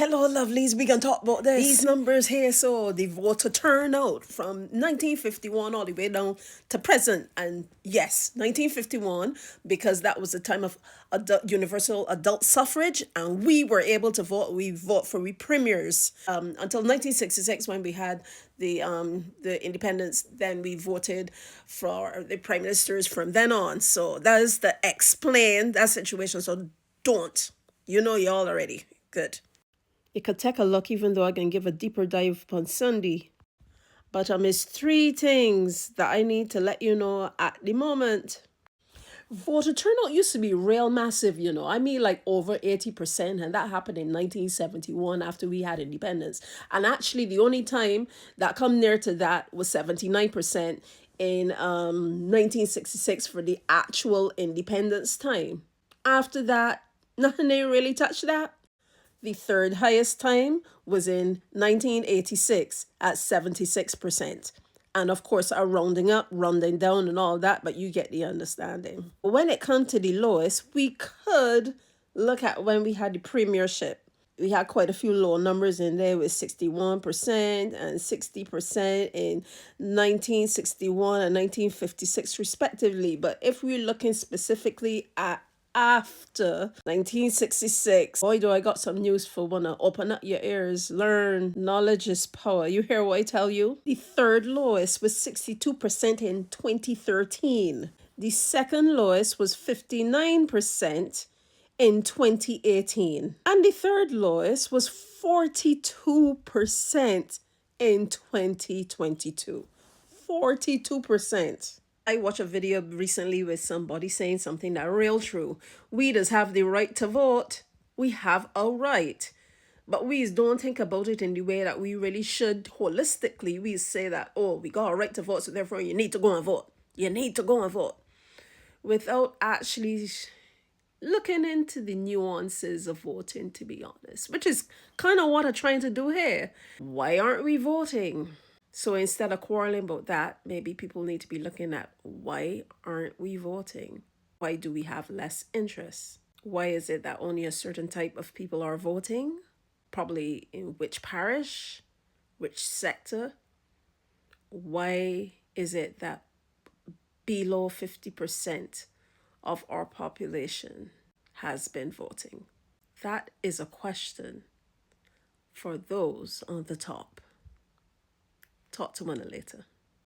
Hello, lovelies. We can talk about this. These numbers here, so the voter turnout from 1951 all the way down to present. And yes, 1951, because that was the time of universal adult suffrage, and we were able to vote. We vote for we premiers until 1966 when we had the independence. Then we voted for the prime ministers from then on. So that is the explain that situation. So don't. You know y'all already. Good. You could take a look even though I can give a deeper dive on Sunday. But it's three things that I need to let you know at the moment. Voter turnout used to be real massive, you know. I mean like over 80%, and that happened in 1971 after we had independence. And actually the only time that come near to that was 79% in 1966 for the actual independence time. After that, nothing they really touched that. The third highest time was in 1986 at 76%. And of course, are rounding up, rounding down, and all that, but you get the understanding. When it comes to the lowest, we could look at when we had the premiership. We had quite a few low numbers in there with 61% and 60% in 1961 and 1956 respectively. But if we're looking specifically at after 1966, boy, do I got some news for wanna open up your ears, learn. Knowledge is power. You hear what I tell you? The third lowest was 62% in 2013. The second lowest was 59% in 2018. And the third lowest was 42% in 2022. 42%. I watched a video recently with somebody saying something that real true. We just have the right to vote. We have a right. But we don't think about it in the way that we really should holistically. We say that, oh, we got a right to vote, so therefore you need to go and vote. You need to go and vote. Without actually looking into the nuances of voting, to be honest, which is kind of what I'm trying to do here. Why aren't we voting? So instead of quarreling about that, maybe people need to be looking at why aren't we voting? Why do we have less interest? Why is it that only a certain type of people are voting? Probably in which parish, which sector? Why is it that below 50% of our population has been voting? That is a question for those on the top. Talk to one later.